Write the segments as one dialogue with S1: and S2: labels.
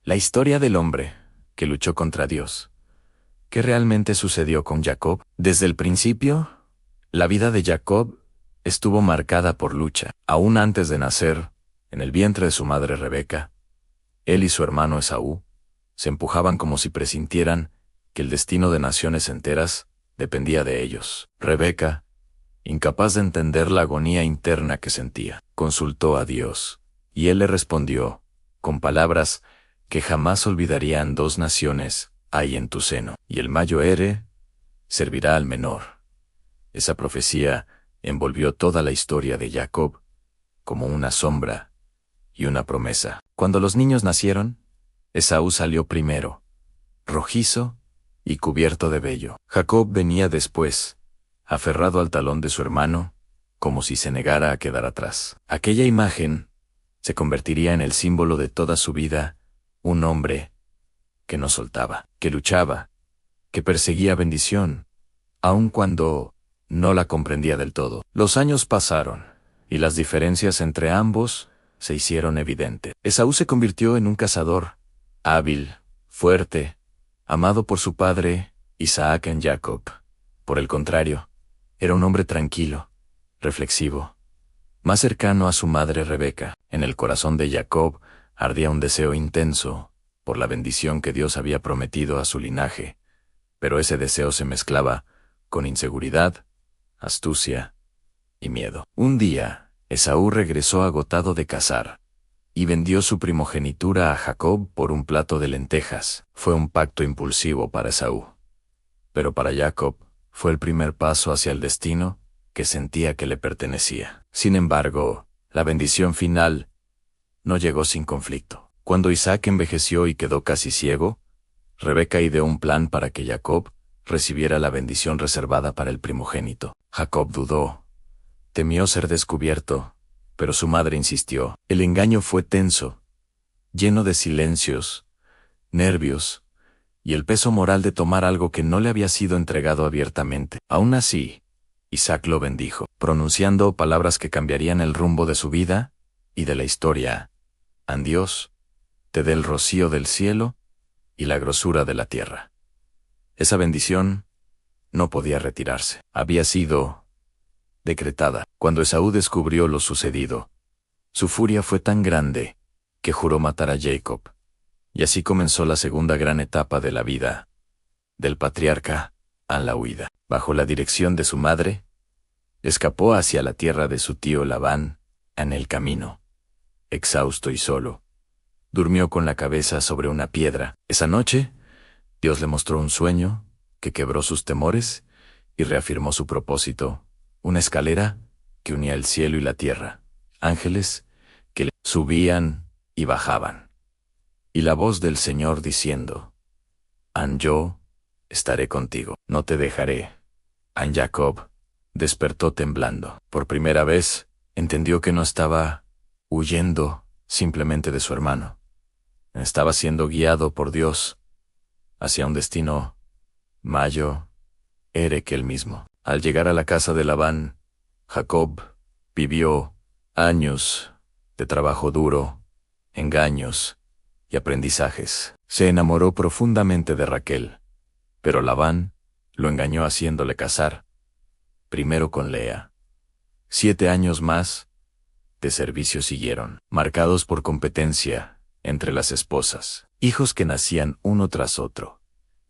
S1: La historia del hombre que luchó contra Dios. ¿Qué realmente sucedió con Jacob? Desde el principio, la vida de Jacob estuvo marcada por lucha. Aún antes de nacer, en el vientre de su madre Rebeca, él y su hermano Esaú se empujaban como si presintieran que el destino de naciones enteras dependía de ellos. Rebeca, incapaz de entender la agonía interna que sentía, consultó a Dios, y él le respondió, con palabras que jamás olvidarían: dos naciones hay en tu seno, y el mayor servirá al menor. Esa profecía envolvió toda la historia de Jacob como una sombra y una promesa. Cuando los niños nacieron, Esaú salió primero, rojizo y cubierto de vello. Jacob venía después, aferrado al talón de su hermano, como si se negara a quedar atrás. Aquella imagen se convertiría en el símbolo de toda su vida: un hombre que no soltaba, que luchaba, que perseguía bendición, aun cuando no la comprendía del todo. Los años pasaron, y las diferencias entre ambos se hicieron evidentes. Esaú se convirtió en un cazador, hábil, fuerte, amado por su padre, Isaac en Jacob. Por el contrario, era un hombre tranquilo, reflexivo, más cercano a su madre Rebeca. En el corazón de Jacob ardía un deseo intenso por la bendición que Dios había prometido a su linaje, pero ese deseo se mezclaba con inseguridad, astucia y miedo. Un día, Esaú regresó agotado de cazar, y vendió su primogenitura a Jacob por un plato de lentejas. Fue un pacto impulsivo para Esaú, pero para Jacob fue el primer paso hacia el destino que sentía que le pertenecía. Sin embargo, la bendición final no llegó sin conflicto. Cuando Isaac envejeció y quedó casi ciego, Rebeca ideó un plan para que Jacob recibiera la bendición reservada para el primogénito. Jacob dudó, temió ser descubierto, pero su madre insistió. El engaño fue tenso, lleno de silencios, nervios y el peso moral de tomar algo que no le había sido entregado abiertamente. Aún así, Isaac lo bendijo, pronunciando palabras que cambiarían el rumbo de su vida y de la historia. «An Dios te dé el rocío del cielo y la grosura de la tierra». Esa bendición no podía retirarse. Había sido decretada. Cuando Esaú descubrió lo sucedido, su furia fue tan grande que juró matar a Jacob. Y así comenzó la segunda gran etapa de la vida del patriarca, a la huida. Bajo la dirección de su madre, escapó hacia la tierra de su tío Labán. En el camino, exhausto y solo, durmió con la cabeza sobre una piedra. Esa noche, Dios le mostró un sueño que quebró sus temores y reafirmó su propósito: una escalera que unía el cielo y la tierra, ángeles que subían y bajaban, y la voz del Señor diciendo: «An yo estaré contigo, no te dejaré». An Jacob despertó temblando. Por primera vez, entendió que no estaba huyendo simplemente de su hermano. Estaba siendo guiado por Dios hacia un destino mayor que él mismo. Al llegar a la casa de Labán, Jacob vivió años de trabajo duro, engaños y aprendizajes. Se enamoró profundamente de Raquel, pero Labán lo engañó haciéndole casar, primero con Lea. 7 años más de servicio siguieron, marcados por competencia entre las esposas, hijos que nacían uno tras otro,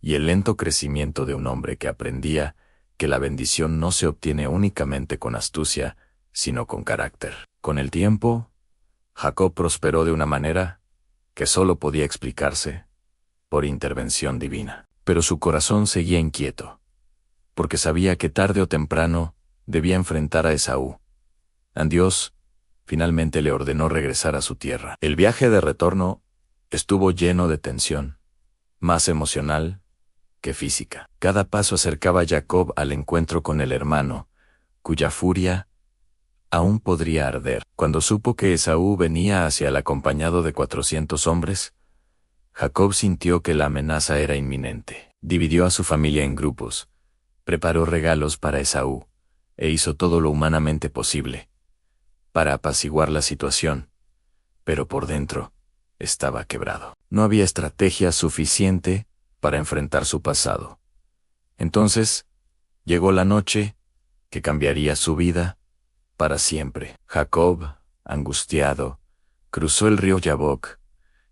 S1: y el lento crecimiento de un hombre que aprendía que la bendición no se obtiene únicamente con astucia, sino con carácter. Con el tiempo, Jacob prosperó de una manera que solo podía explicarse por intervención divina. Pero su corazón seguía inquieto, porque sabía que tarde o temprano debía enfrentar a Esaú. Dios finalmente le ordenó regresar a su tierra. El viaje de retorno estuvo lleno de tensión, más emocional que física. Cada paso acercaba a Jacob al encuentro con el hermano, cuya furia aún podría arder. Cuando supo que Esaú venía hacia él acompañado de 400 hombres, Jacob sintió que la amenaza era inminente. Dividió a su familia en grupos, preparó regalos para Esaú, e hizo todo lo humanamente posible para apaciguar la situación. Pero por dentro, estaba quebrado. No había estrategia suficiente para enfrentar su pasado. Entonces, llegó la noche que cambiaría su vida para siempre. Jacob, angustiado, cruzó el río Yabok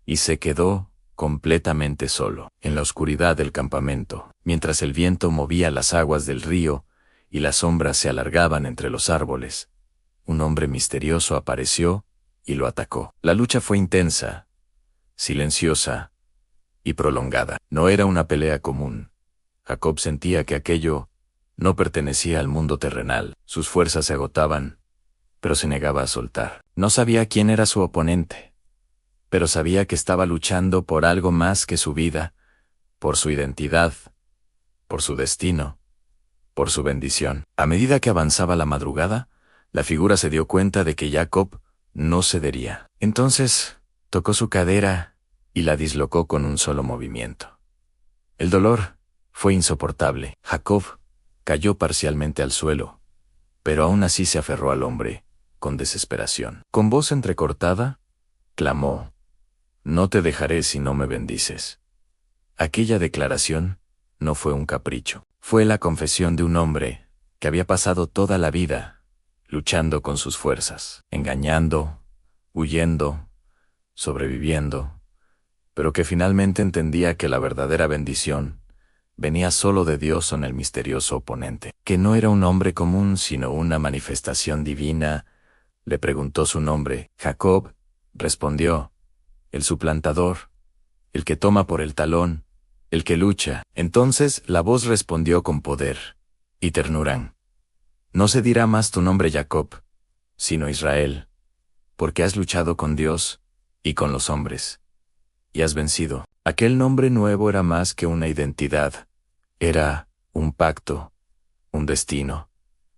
S1: y se quedó completamente solo, en la oscuridad del campamento, mientras el viento movía las aguas del río y las sombras se alargaban entre los árboles. Un hombre misterioso apareció y lo atacó. La lucha fue intensa, silenciosa y prolongada. No era una pelea común. Jacob sentía que aquello no pertenecía al mundo terrenal. Sus fuerzas se agotaban, pero se negaba a soltar. No sabía quién era su oponente, pero sabía que estaba luchando por algo más que su vida, por su identidad, por su destino, por su bendición. A medida que avanzaba la madrugada, la figura se dio cuenta de que Jacob no cedería. Entonces, tocó su cadera y la dislocó con un solo movimiento. El dolor fue insoportable. Jacob cayó parcialmente al suelo, pero aún así se aferró al hombre, con desesperación. Con voz entrecortada, clamó: «No te dejaré si no me bendices». Aquella declaración no fue un capricho. Fue la confesión de un hombre que había pasado toda la vida luchando con sus fuerzas, engañando, huyendo, sobreviviendo, pero que finalmente entendía que la verdadera bendición venía solo de Dios en el misterioso oponente, que no era un hombre común sino una manifestación divina. Le preguntó su nombre. Jacob respondió: «El suplantador, el que toma por el talón, el que lucha». Entonces la voz respondió con poder y ternura: «No se dirá más tu nombre Jacob, sino Israel, porque has luchado con Dios y con los hombres, y has vencido». Aquel nombre nuevo era más que una identidad, era un pacto, un destino,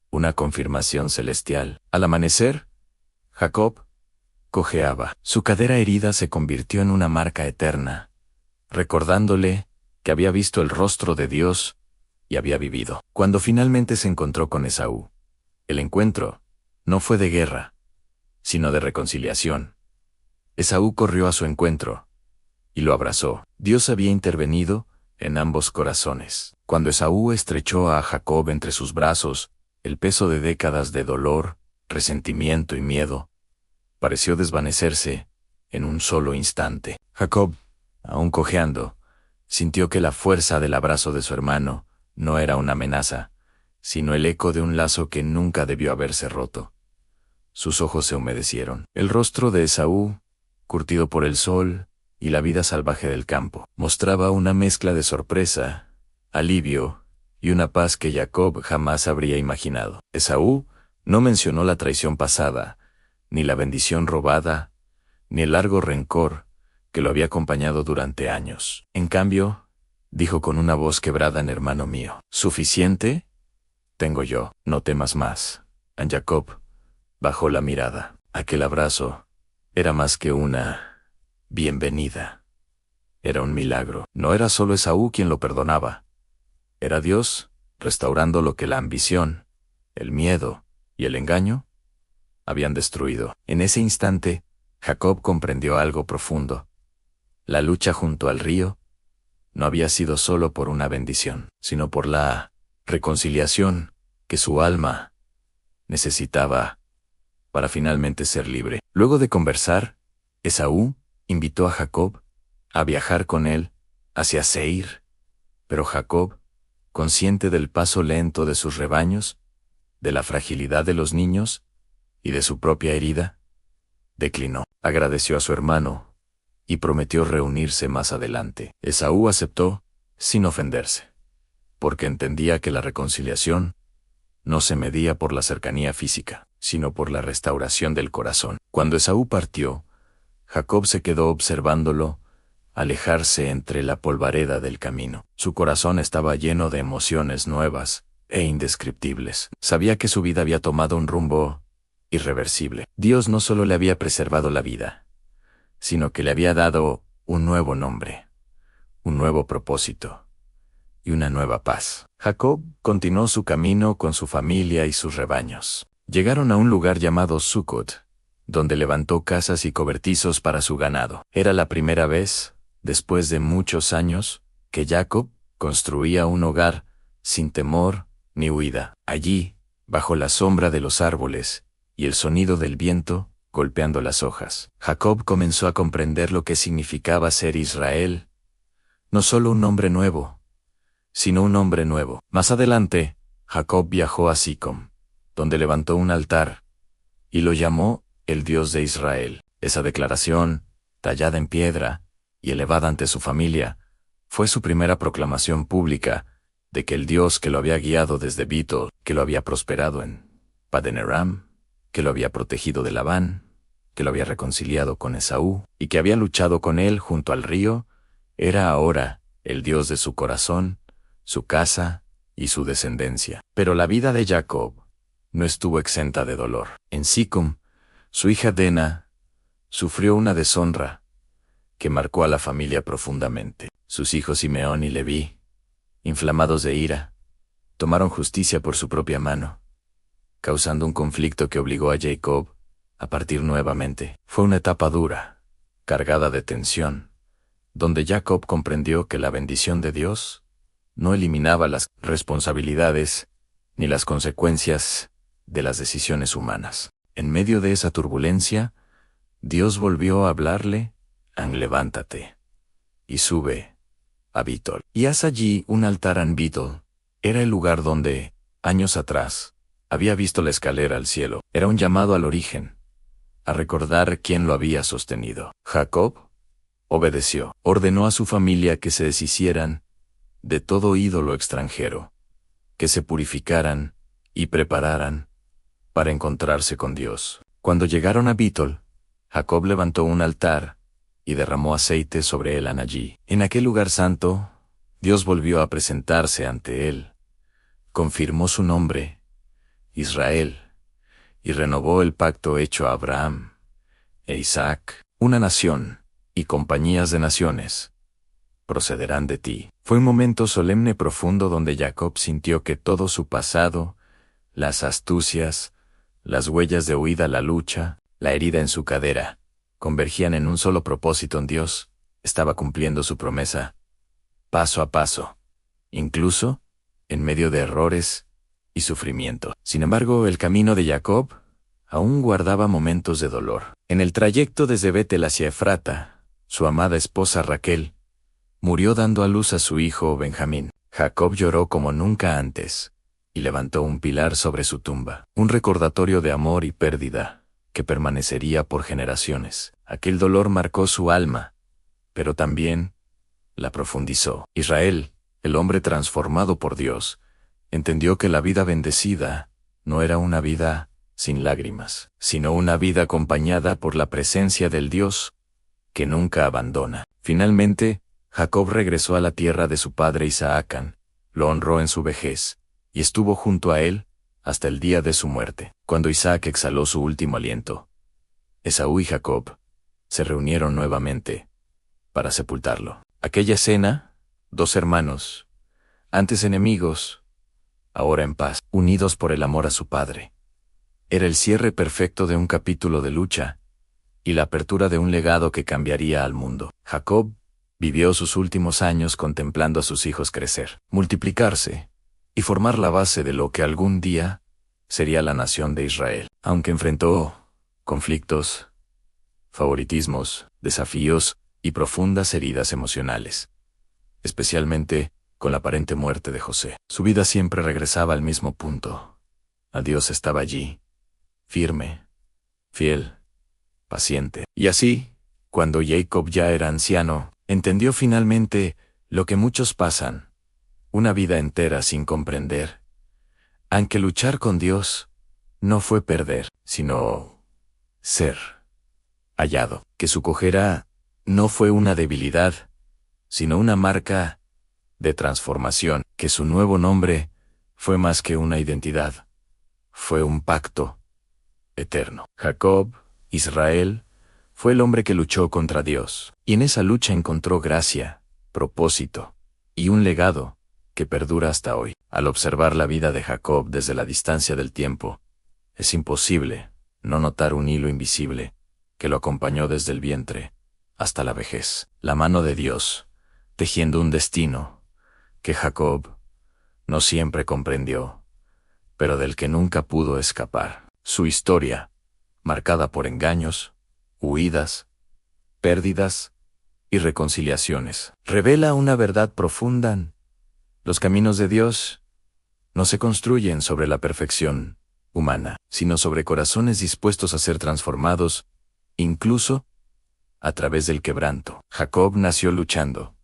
S1: una confirmación celestial. Al amanecer, Jacob cojeaba. Su cadera herida se convirtió en una marca eterna, recordándole que había visto el rostro de Dios y había vivido. Cuando finalmente se encontró con Esaú, el encuentro no fue de guerra, sino de reconciliación. Esaú corrió a su encuentro y lo abrazó. Dios había intervenido en ambos corazones. Cuando Esaú estrechó a Jacob entre sus brazos, el peso de décadas de dolor, resentimiento y miedo pareció desvanecerse en un solo instante. Jacob, aún cojeando, sintió que la fuerza del abrazo de su hermano no era una amenaza, sino el eco de un lazo que nunca debió haberse roto. Sus ojos se humedecieron. El rostro de Esaú, curtido por el sol y la vida salvaje del campo, mostraba una mezcla de sorpresa, alivio y una paz que Jacob jamás habría imaginado. Esaú no mencionó la traición pasada, ni la bendición robada, ni el largo rencor que lo había acompañado durante años. En cambio, dijo con una voz quebrada: «Hermano mío, ¿suficiente? Tengo yo, no temas más». Jacob bajó la mirada. Aquel abrazo era más que una bienvenida. Era un milagro. No era solo Esaú quien lo perdonaba. Era Dios restaurando lo que la ambición, el miedo y el engaño habían destruido. En ese instante, Jacob comprendió algo profundo. La lucha junto al río no había sido solo por una bendición, sino por la reconciliación que su alma necesitaba para finalmente ser libre. Luego de conversar, Esaú invitó a Jacob a viajar con él hacia Seir, pero Jacob, consciente del paso lento de sus rebaños, de la fragilidad de los niños y de su propia herida, declinó. Agradeció a su hermano y prometió reunirse más adelante. Esaú aceptó sin ofenderse, porque entendía que la reconciliación no se medía por la cercanía física, sino por la restauración del corazón. Cuando Esaú partió, Jacob se quedó observándolo alejarse entre la polvareda del camino. Su corazón estaba lleno de emociones nuevas e indescriptibles. Sabía que su vida había tomado un rumbo irreversible. Dios no solo le había preservado la vida, sino que le había dado un nuevo nombre, un nuevo propósito y una nueva paz. Jacob continuó su camino con su familia y sus rebaños. Llegaron a un lugar llamado Sucot, donde levantó casas y cobertizos para su ganado. Era la primera vez, después de muchos años, que Jacob construía un hogar sin temor ni huida. Allí, bajo la sombra de los árboles y el sonido del viento golpeando las hojas, Jacob comenzó a comprender lo que significaba ser Israel. No solo un nombre nuevo, sino un hombre nuevo. Más adelante, Jacob viajó a Sicom, donde levantó un altar, y lo llamó el Dios de Israel. Esa declaración, tallada en piedra y elevada ante su familia, fue su primera proclamación pública de que el Dios que lo había guiado desde Betel, que lo había prosperado en Padan Aram, que lo había protegido de Labán, que lo había reconciliado con Esaú, y que había luchado con él junto al río, era ahora el Dios de su corazón, su casa y su descendencia. Pero la vida de Jacob no estuvo exenta de dolor. En Sicom, su hija Dena sufrió una deshonra que marcó a la familia profundamente. Sus hijos Simeón y Leví, inflamados de ira, tomaron justicia por su propia mano, causando un conflicto que obligó a Jacob a partir nuevamente. Fue una etapa dura, cargada de tensión, donde Jacob comprendió que la bendición de Dios no eliminaba las responsabilidades ni las consecuencias de las decisiones humanas. En medio de esa turbulencia, Dios volvió a hablarle: levántate y sube a Betel, y haz allí un altar en Betel. Era el lugar donde, años atrás, había visto la escalera al cielo. Era un llamado al origen, a recordar quién lo había sostenido. Jacob obedeció. Ordenó a su familia que se deshicieran de todo ídolo extranjero, que se purificaran y prepararan para encontrarse con Dios. Cuando llegaron a Betel, Jacob levantó un altar y derramó aceite sobre él allí. En aquel lugar santo, Dios volvió a presentarse ante él, confirmó su nombre, Israel, y renovó el pacto hecho a Abraham e Isaac. Una nación y compañías de naciones procederán de ti. Fue un momento solemne profundo donde Jacob sintió que todo su pasado, las astucias, las huellas de huida, la lucha, la herida en su cadera, convergían en un solo propósito en Dios. Estaba cumpliendo su promesa, paso a paso, incluso en medio de errores y sufrimiento. Sin embargo, el camino de Jacob aún guardaba momentos de dolor. En el trayecto desde Betel hacia Efrata, su amada esposa Raquel murió dando a luz a su hijo Benjamín. Jacob lloró como nunca antes y levantó un pilar sobre su tumba, un recordatorio de amor y pérdida que permanecería por generaciones. Aquel dolor marcó su alma, pero también la profundizó. Israel, el hombre transformado por Dios, entendió que la vida bendecida no era una vida sin lágrimas, sino una vida acompañada por la presencia del Dios que nunca abandona. Finalmente, Jacob regresó a la tierra de su padre Isaac, lo honró en su vejez, y estuvo junto a él hasta el día de su muerte. Cuando Isaac exhaló su último aliento, Esaú y Jacob se reunieron nuevamente para sepultarlo. Aquella escena, dos hermanos, antes enemigos, ahora en paz, unidos por el amor a su padre, era el cierre perfecto de un capítulo de lucha y la apertura de un legado que cambiaría al mundo. Jacob vivió sus últimos años contemplando a sus hijos crecer, multiplicarse y formar la base de lo que algún día sería la nación de Israel. Aunque enfrentó conflictos, favoritismos, desafíos y profundas heridas emocionales, especialmente con la aparente muerte de José, su vida siempre regresaba al mismo punto. Dios estaba allí, firme, fiel, paciente. Y así, cuando Jacob ya era anciano, entendió finalmente lo que muchos pasan una vida entera sin comprender. Aunque luchar con Dios no fue perder, sino ser hallado. Que su cojera no fue una debilidad, sino una marca de transformación. Que su nuevo nombre fue más que una identidad, fue un pacto eterno. Jacob, Israel, fue el hombre que luchó contra Dios, y en esa lucha encontró gracia, propósito y un legado que perdura hasta hoy. Al observar la vida de Jacob desde la distancia del tiempo, es imposible no notar un hilo invisible que lo acompañó desde el vientre hasta la vejez. La mano de Dios, tejiendo un destino que Jacob no siempre comprendió, pero del que nunca pudo escapar. Su historia, marcada por engaños, huidas, pérdidas y reconciliaciones, revela una verdad profunda. Los caminos de Dios no se construyen sobre la perfección humana, sino sobre corazones dispuestos a ser transformados, incluso a través del quebranto. Jacob nació luchando,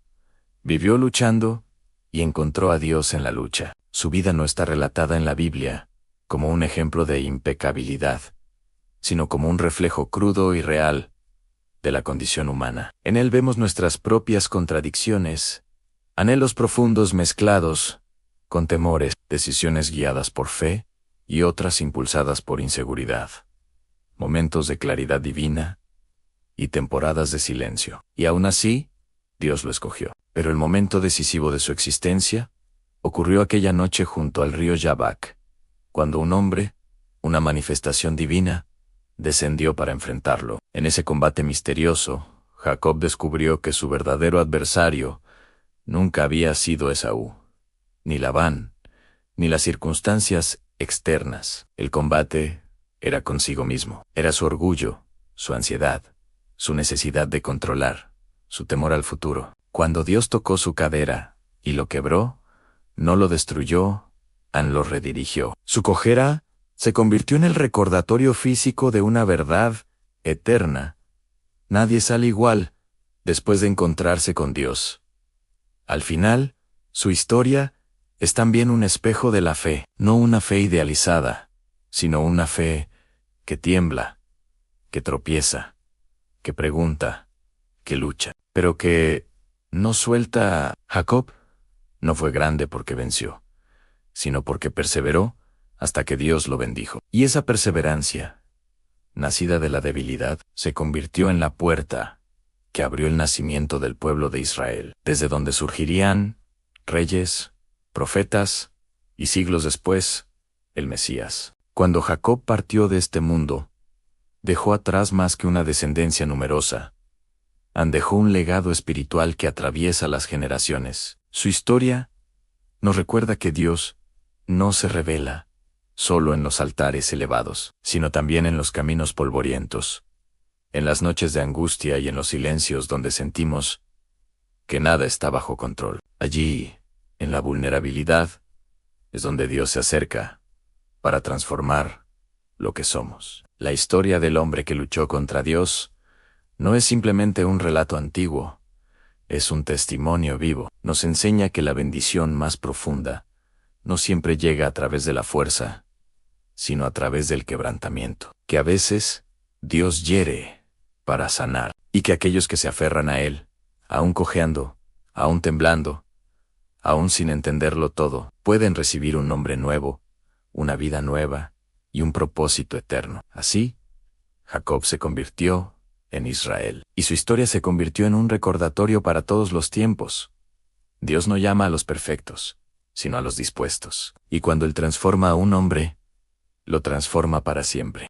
S1: vivió luchando y encontró a Dios en la lucha. Su vida no está relatada en la Biblia como un ejemplo de impecabilidad, sino como un reflejo crudo y real de la condición humana. En él vemos nuestras propias contradicciones, anhelos profundos mezclados con temores, decisiones guiadas por fe y otras impulsadas por inseguridad, momentos de claridad divina y temporadas de silencio. Y aún así, Dios lo escogió. Pero el momento decisivo de su existencia ocurrió aquella noche junto al río Jabbok, cuando un hombre, una manifestación divina, descendió para enfrentarlo. En ese combate misterioso, Jacob descubrió que su verdadero adversario nunca había sido Esaú, ni Labán, ni las circunstancias externas. El combate era consigo mismo. Era su orgullo, su ansiedad, su necesidad de controlar, su temor al futuro. Cuando Dios tocó su cadera y lo quebró, no lo destruyó, lo redirigió. Su cojera se convirtió en el recordatorio físico de una verdad eterna. Nadie sale igual después de encontrarse con Dios. Al final, su historia es también un espejo de la fe, no una fe idealizada, sino una fe que tiembla, que tropieza, que pregunta, que lucha, pero que no suelta. Jacob no fue grande porque venció, sino porque perseveró hasta que Dios lo bendijo. Y esa perseverancia, nacida de la debilidad, se convirtió en la puerta que abrió el nacimiento del pueblo de Israel, desde donde surgirían reyes, profetas y siglos después, el Mesías. Cuando Jacob partió de este mundo, dejó atrás más que una descendencia numerosa. Dejó un legado espiritual que atraviesa las generaciones. Su historia nos recuerda que Dios no se revela solo en los altares elevados, sino también en los caminos polvorientos, en las noches de angustia y en los silencios donde sentimos que nada está bajo control. Allí, en la vulnerabilidad, es donde Dios se acerca para transformar lo que somos. La historia del hombre que luchó contra Dios no es simplemente un relato antiguo, es un testimonio vivo. Nos enseña que la bendición más profunda no siempre llega a través de la fuerza, sino a través del quebrantamiento. Que a veces Dios hiere para sanar, y que aquellos que se aferran a Él, aún cojeando, aún temblando, aún sin entenderlo todo, pueden recibir un nombre nuevo, una vida nueva y un propósito eterno. Así, Jacob se convirtió en Israel, y su historia se convirtió en un recordatorio para todos los tiempos. Dios no llama a los perfectos, sino a los dispuestos. Y cuando Él transforma a un hombre, lo transforma para siempre.